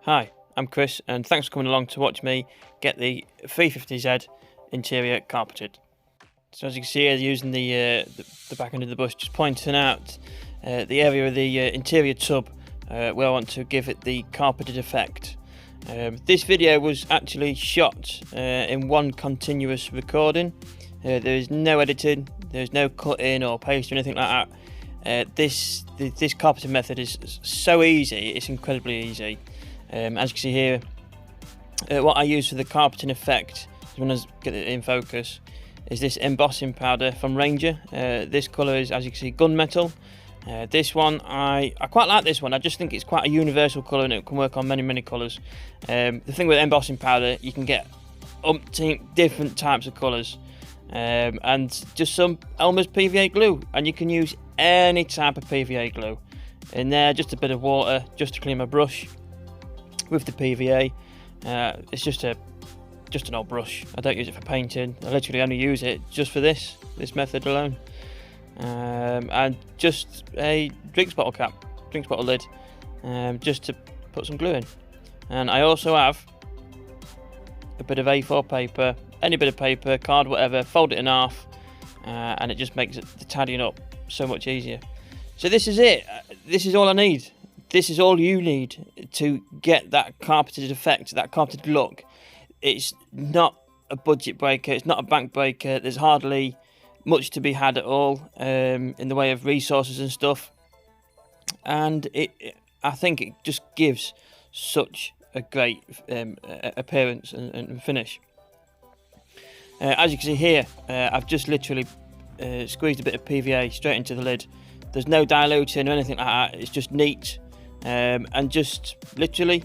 Hi, I'm Chris and thanks for coming along to watch me get the 350Z interior carpeted. So as you can see here, using the back end of the brush, just pointing out the area of the interior tub where I want to give it the carpeted effect. This video was actually shot in one continuous recording. There is no editing, there's no cutting or pasting or anything like that. This carpeting method is so easy, it's incredibly easy. As you can see here, what I use for the carpeting effect, when I get it in focus, is this embossing powder from Ranger. This colour is, as you can see, gunmetal. This one, I quite like this one. I just think it's quite a universal colour and it can work on many colours. The thing with embossing powder, you can get umpteen different types of colours, and just some Elmer's PVA glue, and you can use any type of PVA glue. In there, just a bit of water just to clean my brush with the PVA. It's just an old brush. I don't use it for painting. I literally only use it just for this method alone. And just a drinks bottle lid, just to put some glue in. And I also have a bit of A4 paper, any bit of paper, card, whatever, fold it in half, and it just makes the tidying up so much easier. So this is it. This is all I need. This is all you need to get that carpeted effect, that carpeted look. It's not a budget breaker, it's not a bank breaker, there's hardly much to be had at all in the way of resources and stuff. And I think it just gives such a great appearance and finish. As you can see here, I've just literally squeezed a bit of PVA straight into the lid. There's no diluting or anything like that, it's just neat. And just literally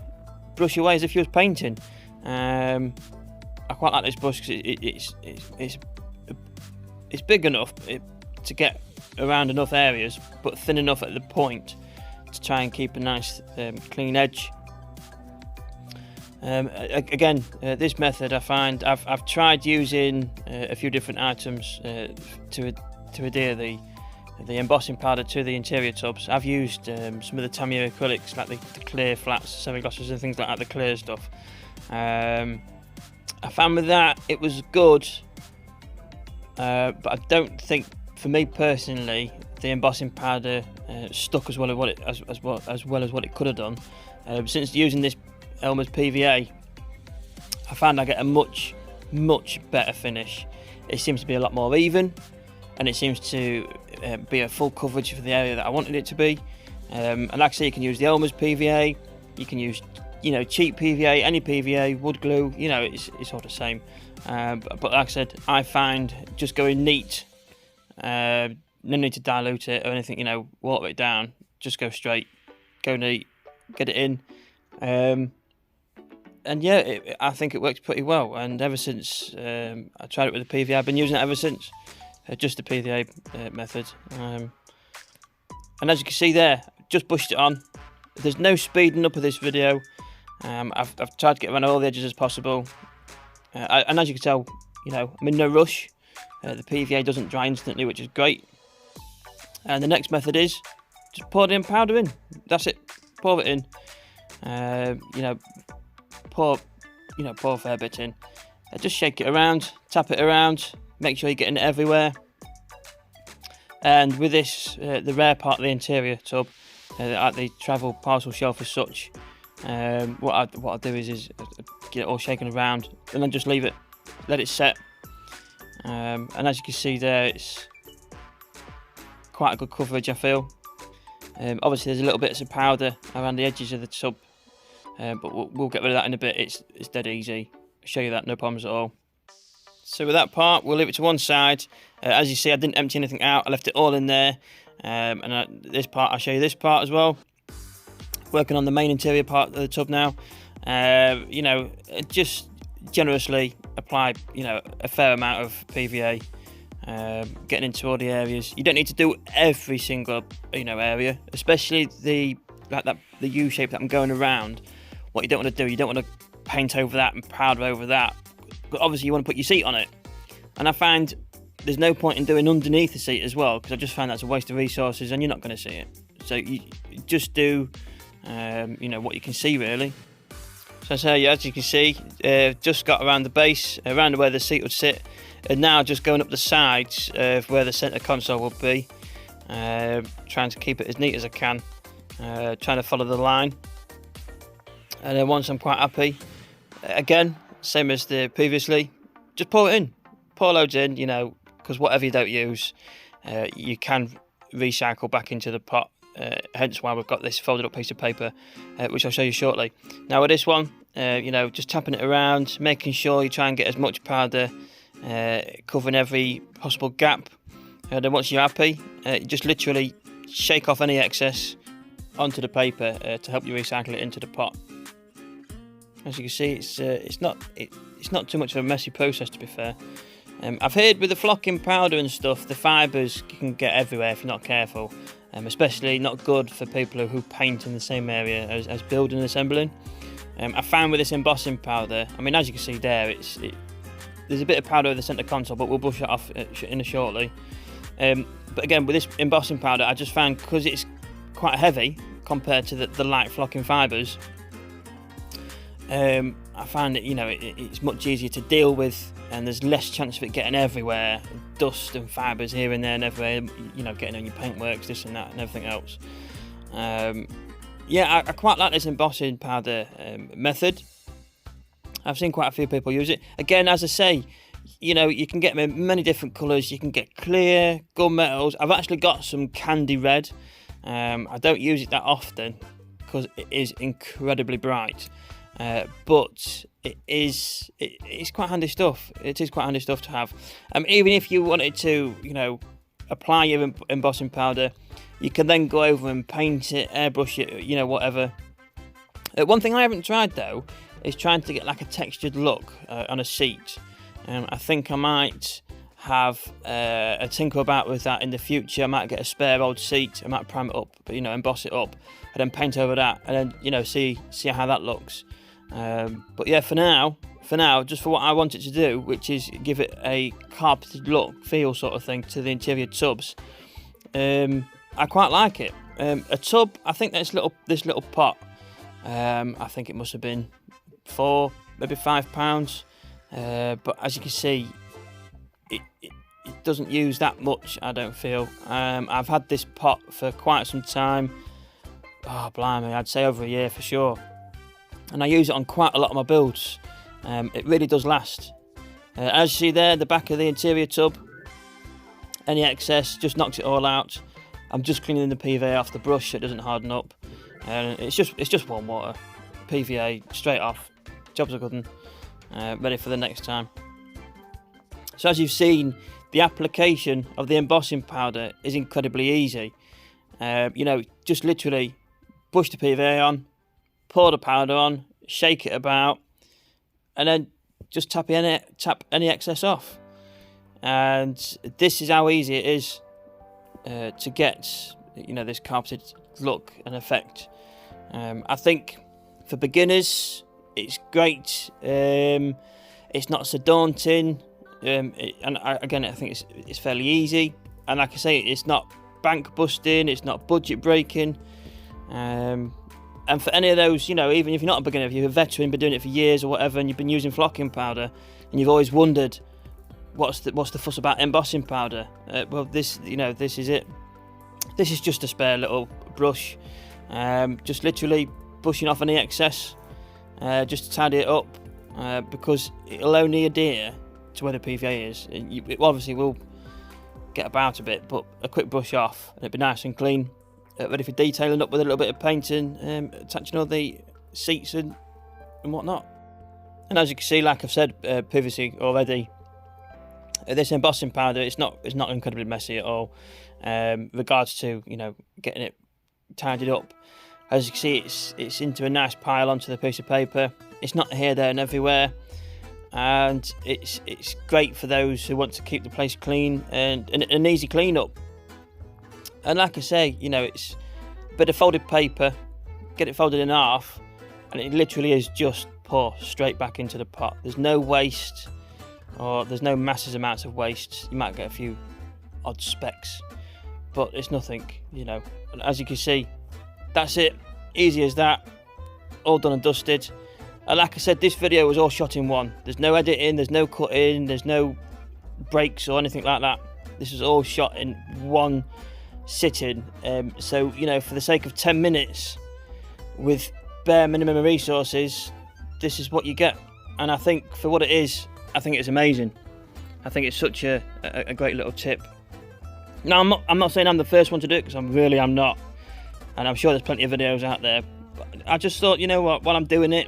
brush away as if you was painting. I quite like this brush because it's big enough to get around enough areas, but thin enough at the point to try and keep a nice clean edge. Again, this method I find I've tried using a few different items to adhere the embossing powder to the interior tubs. I've used some of the Tamiya acrylics, like the clear flats, semi-glosses and things like that, the clear stuff. I found with that it was good, but I don't think, for me personally, the embossing powder stuck as well as what it could have done. Since using this Elmer's PVA, I found I get a much better finish. It seems to be a lot more even, and it seems to be a full coverage for the area that I wanted it to be. And like I say, you can use the Elmer's PVA, you can use, cheap PVA, any PVA, wood glue, it's all the same. But like I said, I find just going neat, no need to dilute it or anything, water it down, just go straight, go neat, get it in. And yeah, I think it works pretty well, and ever since I tried it with the PVA, I've been using it ever since. Just the PVA method. And as you can see there, just pushed it on. There's no speeding up of this video. I've tried to get around all the edges as possible. And as you can tell, I'm in no rush. The PVA doesn't dry instantly, which is great. And the next method is just pour the powder in. That's it. Pour it in. Pour a fair bit in. Just shake it around, tap it around. Make sure you're getting it everywhere. And with this, the rare part of the interior tub, at the travel parcel shelf as such, what I'll do is get it all shaken around and then just leave it, let it set. And as you can see there, it's quite a good coverage, I feel. Obviously there's a little bit of powder around the edges of the tub, but we'll get rid of that in a bit. It's dead easy. I'll show you that, no problems at all. So with that part, we'll leave it to one side. As you see, I didn't empty anything out. I left it all in there. This part, I'll show you this part as well. Working on the main interior part of the tub now. Just generously apply, a fair amount of PVA. Getting into all the areas. You don't need to do every single, area, especially the U shape that I'm going around. What you don't want to do, you don't want to paint over that and powder over that. But obviously you want to put your seat on it, and I find there's no point in doing underneath the seat as well, because I just find that's a waste of resources and you're not going to see it. So you just do what you can see really. So as you can see, just got around the base, around where the seat would sit, and now just going up the sides of where the centre console would be, trying to keep it as neat as I can, trying to follow the line. And then once I'm quite happy, again, same as the previously, just pour it in, pour loads in, you know, because whatever you don't use, you can recycle back into the pot. Hence why we've got this folded up piece of paper, which I'll show you shortly. Now with this one, you know, just tapping it around, making sure you try and get as much powder, covering every possible gap. And then once you're happy, you just literally shake off any excess onto the paper to help you recycle it into the pot. As you can see, it's not too much of a messy process, to be fair. I've heard with the flocking powder and stuff, the fibres can get everywhere if you're not careful. Especially not good for people who paint in the same area as building and assembling. I found with this embossing powder, I mean, as you can see there, there's a bit of powder in the centre console, but we'll brush it off in a shortly. But again, with this embossing powder, I just found, because it's quite heavy compared to the light flocking fibres, I find that, you know, it's much easier to deal with, and there's less chance of it getting everywhere, dust and fibres here and there and everywhere, you know, getting on your paintworks, this and that and everything else. Yeah, I quite like this embossing powder method. I've seen quite a few people use it. Again, as I say, you know, you can get them in many different colours. You can get clear, gunmetals. I've actually got some candy red. I don't use it that often because it is incredibly bright. But it's quite handy stuff. It is quite handy stuff to have. Even if you wanted to, you know, apply your embossing powder, you can then go over and paint it, airbrush it, you know, whatever. One thing I haven't tried though is trying to get like a textured look on a seat. I think I might have a tinker about with that in the future. I might get a spare old seat, I might prime it up, you know, emboss it up, and then paint over that, and then, you know, see how that looks. But yeah, for now, just for what I want it to do, which is give it a carpeted look, feel sort of thing to the interior tubs, I quite like it. A tub, I think this little pot, I think it must have been £4, maybe £5. But as you can see, it doesn't use that much, I don't feel. I've had this pot for quite some time. Oh, blimey, I'd say over a year for sure. And I use it on quite a lot of my builds. It really does last. As you see there, the back of the interior tub, any excess just knocks it all out. I'm just cleaning the PVA off the brush so it doesn't harden up. And it's just warm water, PVA straight off. Jobs are good and ready for the next time. So as you've seen, the application of the embossing powder is incredibly easy. You know, just literally push the PVA on, pour the powder on, shake it about, and then just tap any excess off. And this is how easy it is to get, you know, this carpeted look and effect. I think for beginners, it's great. It's not so daunting, again, I think it's fairly easy. And like I say, it's not bank busting, it's not budget breaking. And for any of those, you know, even if you're not a beginner, if you're a veteran, been doing it for years or whatever, and you've been using flocking powder, and you've always wondered what's the fuss about embossing powder, well, this is it. This is just a spare little brush, just literally brushing off any excess, just to tidy it up, because it'll only adhere to where the PVA is. It obviously will get about a bit, but a quick brush off, and it'll be nice and clean. Ready for detailing up with a little bit of painting, attaching all the seats and whatnot. And as you can see, like I've said previously already, this embossing powder, it's not incredibly messy at all. Regards to, you know, getting it tidied up. As you can see, it's into a nice pile onto the piece of paper. It's not here, there, and everywhere. And it's great for those who want to keep the place clean and an easy clean up. And like I say, you know, it's a bit of folded paper, get it folded in half, and it literally is just pour straight back into the pot. There's no waste, or there's no massive amounts of waste. You might get a few odd specks, but it's nothing, you know. And as you can see, that's it, easy as that, all done and dusted. And like I said, this video was all shot in one. There's no editing, there's no cutting, there's no breaks or anything like that. This was all shot in one sitting. So, you know, for the sake of 10 minutes with bare minimum of resources, this is what you get. And I think for what it is, I think it's amazing. I think it's such a great little tip. Now, I'm not saying I'm the first one to do it, because I'm not. And I'm sure there's plenty of videos out there. But I just thought, you know what, while I'm doing it,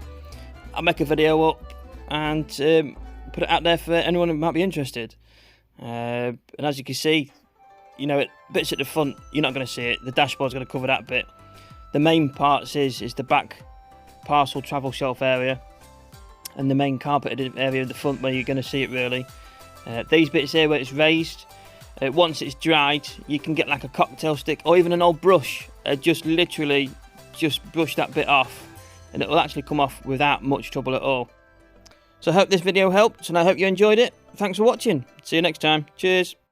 I'll make a video up and put it out there for anyone who might be interested. And as you can see, you know, bits at the front, you're not going to see it. The dashboard's going to cover that bit. The main parts is the back parcel travel shelf area and the main carpeted area at the front where you're going to see it really. These bits here where it's raised, once it's dried, you can get like a cocktail stick or even an old brush. Just literally brush that bit off and it will actually come off without much trouble at all. So I hope this video helped and I hope you enjoyed it. Thanks for watching. See you next time. Cheers.